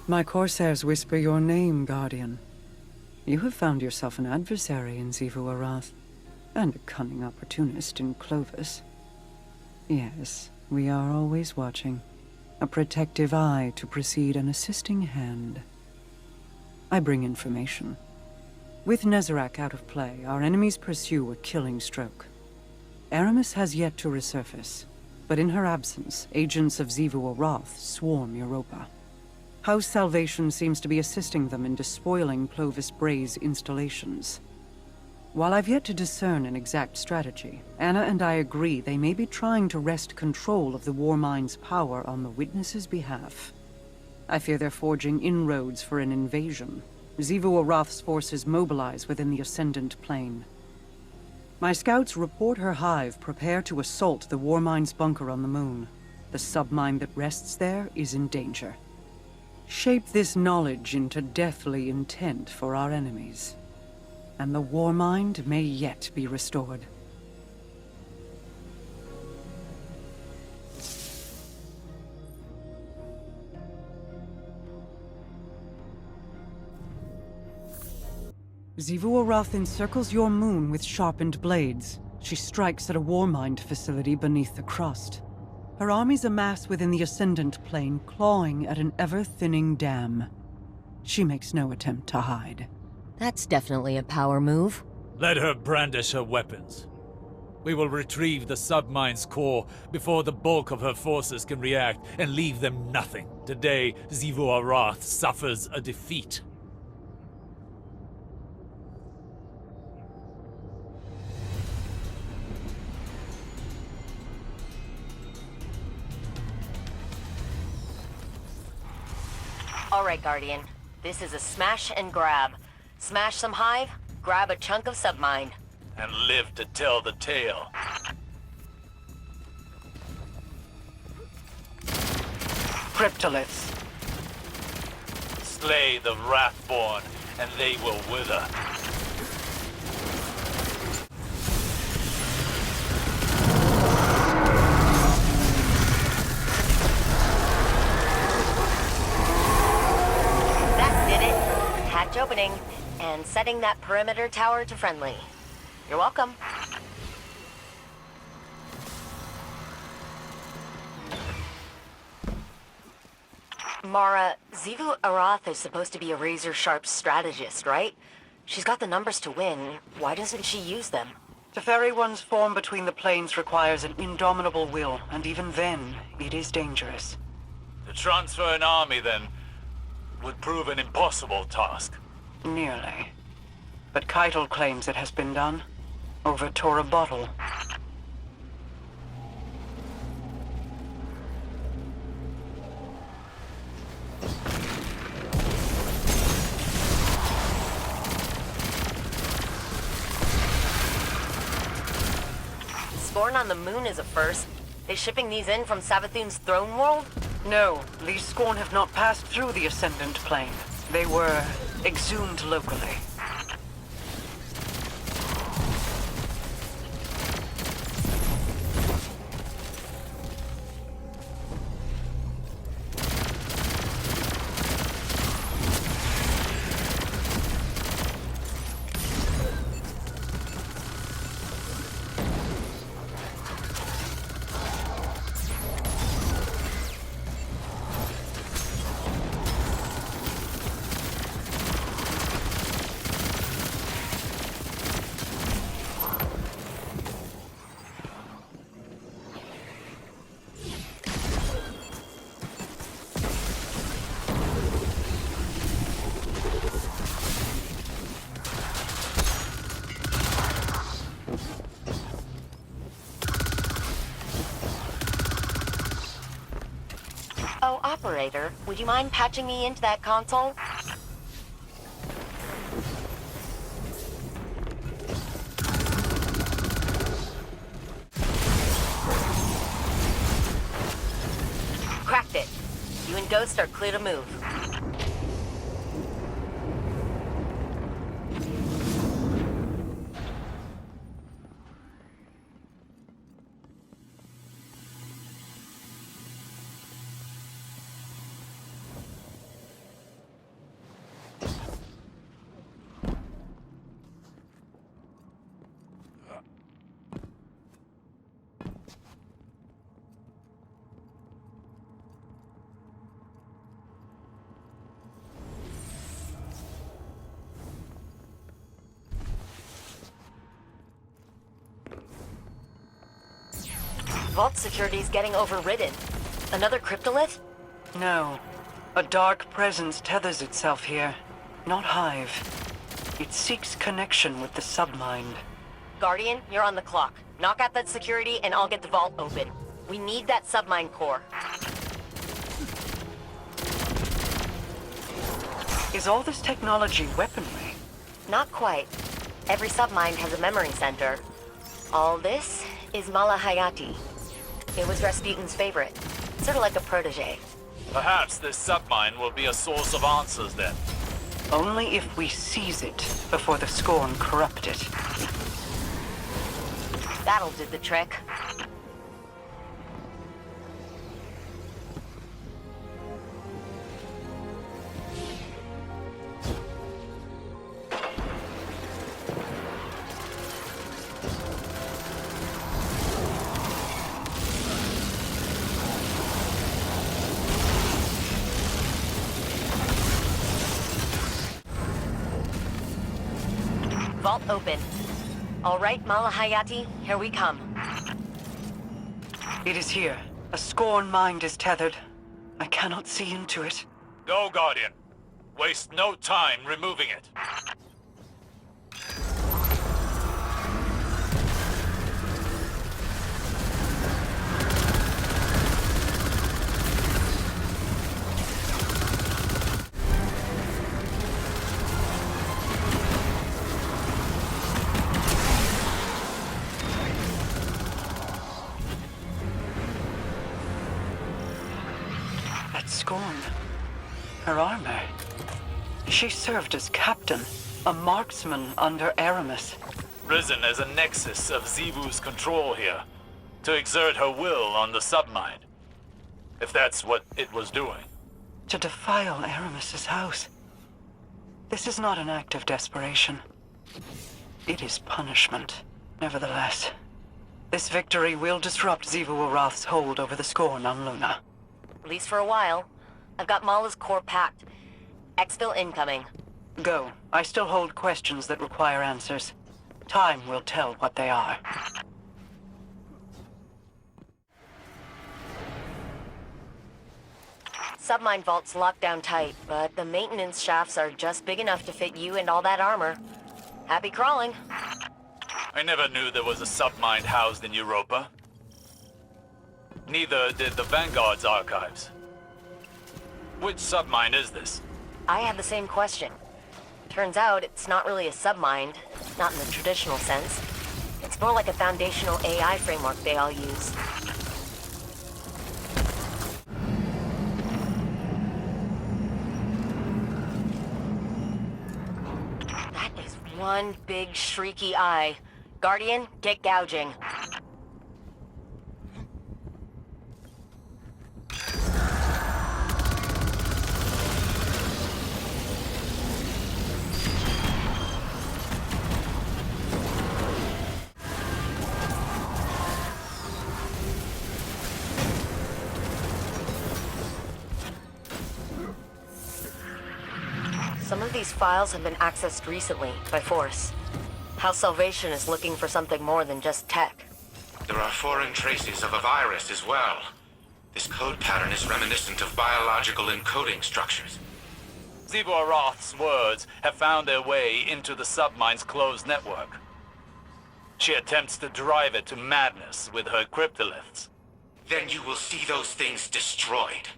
My corsairs whisper your name, Guardian. You have found yourself an adversary in Xivu Arath, and a cunning opportunist in Clovis. Yes, we are always watching. A protective eye to precede an assisting hand. I bring information. With Nezarec out of play, our enemies pursue a killing stroke. Aramis has yet to resurface, but in her absence, agents of Xivu Arath swarm Europa. House Salvation seems to be assisting them in despoiling Clovis Bray's installations. While I've yet to discern an exact strategy, Anna and I agree they may be trying to wrest control of the Warmind's power on the Witness's behalf. I fear they're forging inroads for an invasion. Xivu Arath's forces mobilize within the Ascendant Plane. My scouts report her hive prepare to assault the Warmind's bunker on the moon. The submine that rests there is in danger. Shape this knowledge into deathly intent for our enemies, and the Warmind may yet be restored. Xivu Arath encircles your moon with sharpened blades. She strikes at a Warmind facility beneath the crust. Her armies amass within the Ascendant Plane, clawing at an ever-thinning dam. She makes no attempt to hide. That's definitely a power move. Let her brandish her weapons. We will retrieve the submine's core before the bulk of her forces can react and leave them nothing. Today, Xivu Arath suffers a defeat. Alright, Guardian. This is a smash and grab. Smash some hive, grab a chunk of submine. And live to tell the tale. Cryptoliths. Slay the Wrathborn, and they will wither. Hatch opening, and setting that perimeter tower to friendly. You're welcome. Mara, Xivu Arath is supposed to be a razor-sharp strategist, right? She's got the numbers to win. Why doesn't she use them? To ferry one's form between the planes requires an indomitable will, and even then, it is dangerous. To transfer an army, then, would prove an impossible task. Nearly. But Keitel claims it has been done. Over Tora Bottle. Scorn on the moon is a first. They shipping these in from Savathun's throne world? No, these Scorn have not passed through the Ascendant Plane. They were exhumed locally. Oh, operator, would you mind patching me into that console? Cracked it. You and Ghost are clear to move. vault security's getting overridden. Another cryptolith? No. A dark presence tethers itself here. Not Hive. It seeks connection with the submind. Guardian, you're on the clock. Knock out that security and I'll get the vault open. We need that submind core. Is all this technology weaponry? Not quite. Every submind has a memory center. All this is Malahayati. It was Rasputin's favorite. Sort of like a protege. Perhaps this submine will be a source of answers then. Only if we seize it before the Scorn corrupt it. That'll do the trick. Vault open. All right, Malahayati, here we come. It is here. A Scorn mind is tethered. I cannot see into it. Go, Guardian. Waste no time removing it. Scorn. Her armor. She served as captain, a marksman under Aramis. Risen as a nexus of Xivu's control here, to exert her will on the submind. If that's what it was doing. To defile Aramis's house. This is not an act of desperation. It is punishment, nevertheless. This victory will disrupt Xivu Arath's hold over the Scorn on Luna. At least for a while. I've got Mala's core packed. Exfil incoming. Go. I still hold questions that require answers. Time will tell what they are. Submine vault's locked down tight, but the maintenance shafts are just big enough to fit you and all that armor. Happy crawling. I never knew there was a submind housed in Europa. Neither did the Vanguard's archives. Which submind is this? I had the same question. Turns out it's not really a submind, not in the traditional sense. It's more like a foundational AI framework they all use. That is one big shrieky eye. Guardian, get gouging. Some of these files have been accessed recently, by force. House Salvation is looking for something more than just tech. There are foreign traces of a virus as well. This code pattern is reminiscent of biological encoding structures. Xivu Arath's words have found their way into the submind's closed network. She attempts to drive it to madness with her cryptoliths. Then you will see those things destroyed.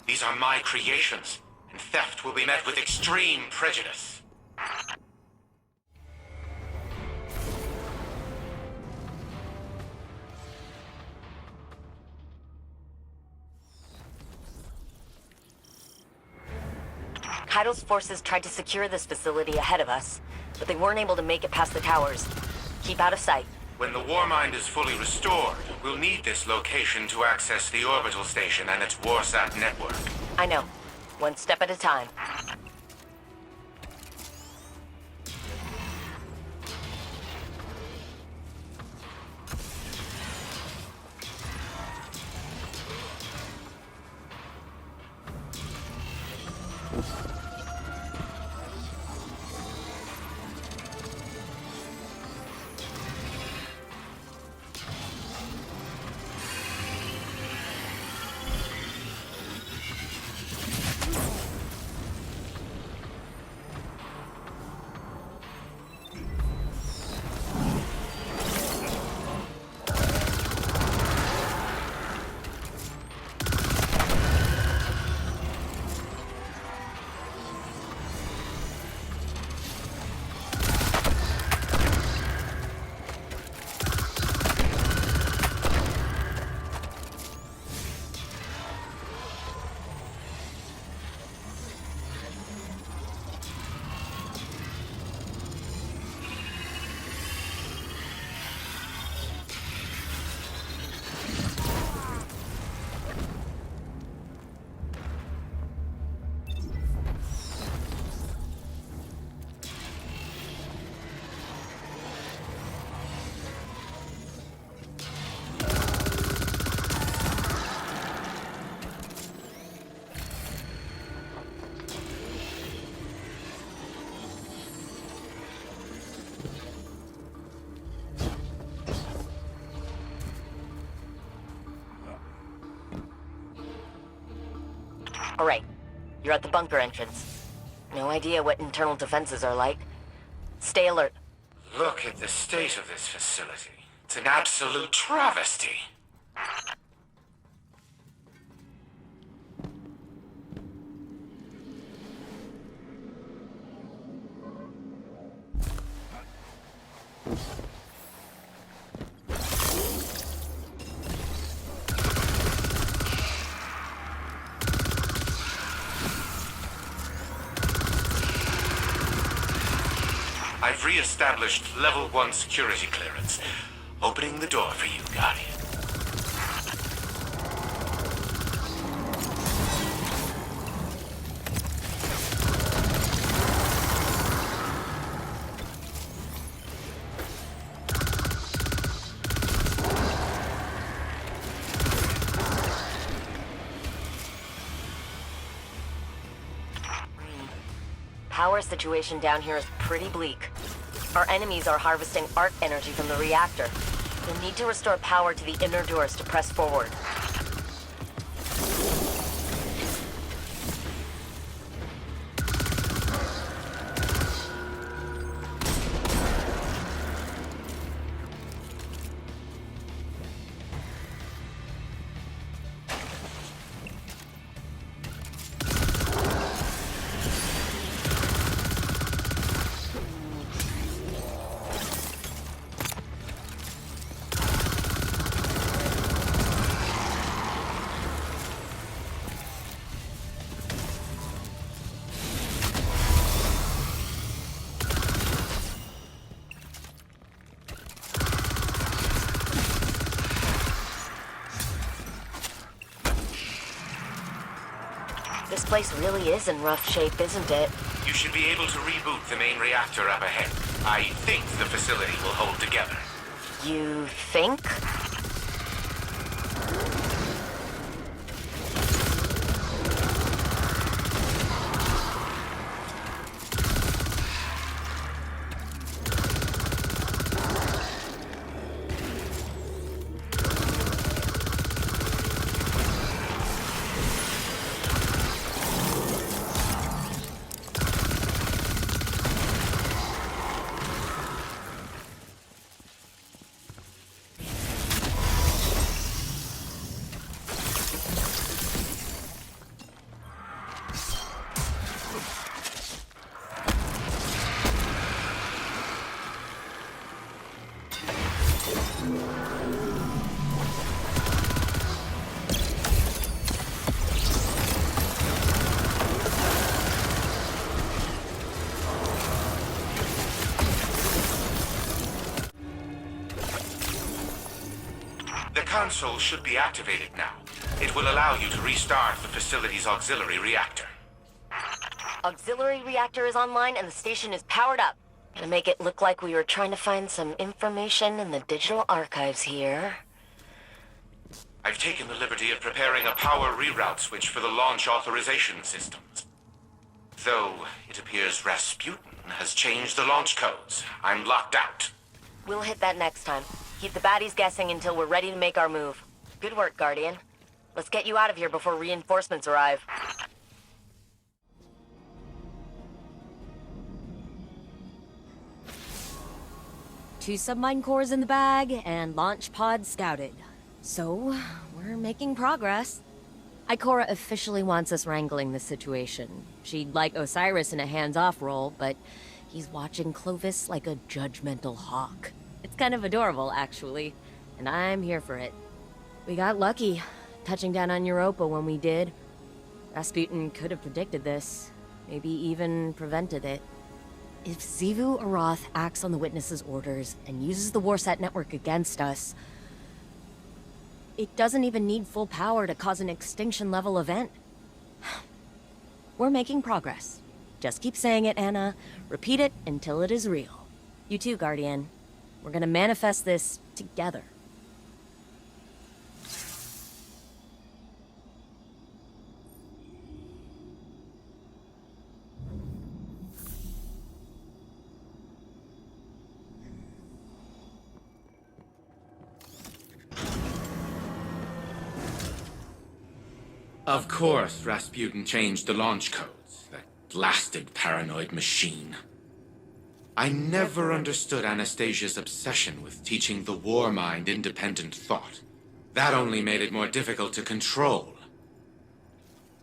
These are my creations, and theft will be met with extreme prejudice. Kaido's forces tried to secure this facility ahead of us, but they weren't able to make it past the towers. Keep out of sight. When the Warmind is fully restored, we'll need this location to access the orbital station and its Warsat network. I know. One step at a time. Alright, you're at the bunker entrance. No idea what internal defenses are like. Stay alert. Look at the state of this facility. It's an absolute travesty. I've re-established level 1 security clearance. Opening the door for you, Guardian. Power situation down here is pretty bleak. Our enemies are harvesting arc energy from the reactor. We'll need to restore power to the inner doors to press forward. This place really is in rough shape, isn't it? You should be able to reboot the main reactor up ahead. I think the facility will hold together. You think? The console should be activated now. It will allow you to restart the facility's auxiliary reactor. Auxiliary reactor is online and the station is powered up. Gonna make it look like we were trying to find some information in the digital archives here. I've taken the liberty of preparing a power reroute switch for the launch authorization systems. Though it appears Rasputin has changed the launch codes. I'm locked out. We'll hit that next time. Keep the baddies guessing until we're ready to make our move. Good work, Guardian. Let's get you out of here before reinforcements arrive. Two submine cores in the bag, and launch pod scouted. So, we're making progress. Ikora officially wants us wrangling the situation. She'd like Osiris in a hands-off role, but he's watching Clovis like a judgmental hawk. It's kind of adorable, actually, and I'm here for it. We got lucky, touching down on Europa when we did. Rasputin could have predicted this, maybe even prevented it. If Xivu Arath acts on the Witness's orders and uses the Warsat network against us, it doesn't even need full power to cause an extinction-level event. We're making progress. Just keep saying it, Anna. Repeat it until it is real. You too, Guardian. We're gonna manifest this together. Of course, Rasputin changed the launch codes. That blasted paranoid machine. I never understood Anastasia's obsession with teaching the war mind independent thought. That only made it more difficult to control.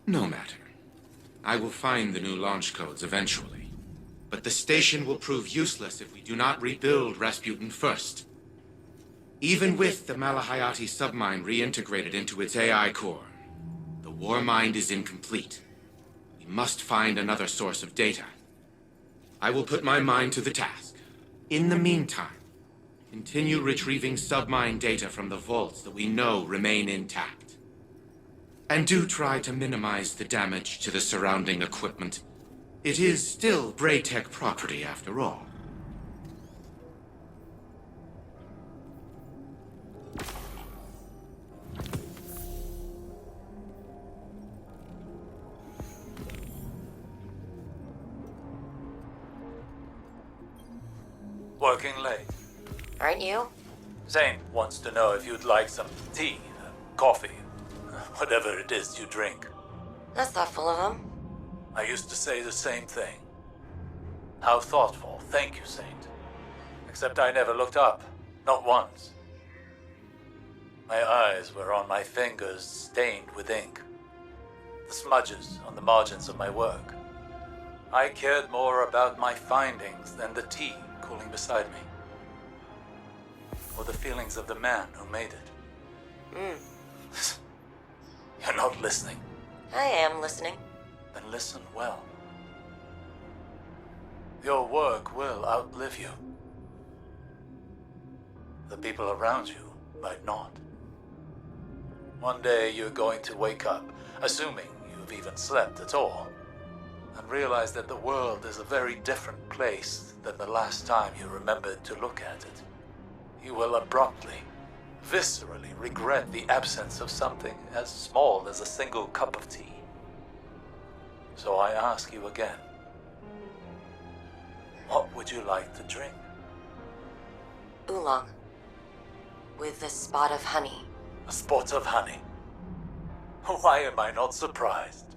No matter. I will find the new launch codes eventually. But the station will prove useless if we do not rebuild Rasputin first. Even with the Malahayati submine reintegrated into its AI core, the war mind is incomplete. We must find another source of data. I will put my mind to the task. In the meantime, continue retrieving submine data from the vaults that we know remain intact. And do try to minimize the damage to the surrounding equipment. It is still Braytech property after all. Working late. Aren't you? Zane wants to know if you'd like some tea, coffee, whatever it is you drink. That's thoughtful of him. I used to say the same thing. How thoughtful. Thank you, Saint. Except I never looked up. Not once. My eyes were on my fingers stained with ink. The smudges on the margins of my work. I cared more about my findings than the tea cooling beside me. Or the feelings of the man who made it. You're not listening. I am listening. Then listen well. Your work will outlive you. The people around you might not. One day you're going to wake up, assuming you've even slept at all, and realize that the world is a very different place than the last time you remembered to look at it. You will abruptly, viscerally regret the absence of something as small as a single cup of tea. So I ask you again, what would you like to drink? Oolong. With a spot of honey. A spot of honey. Why am I not surprised?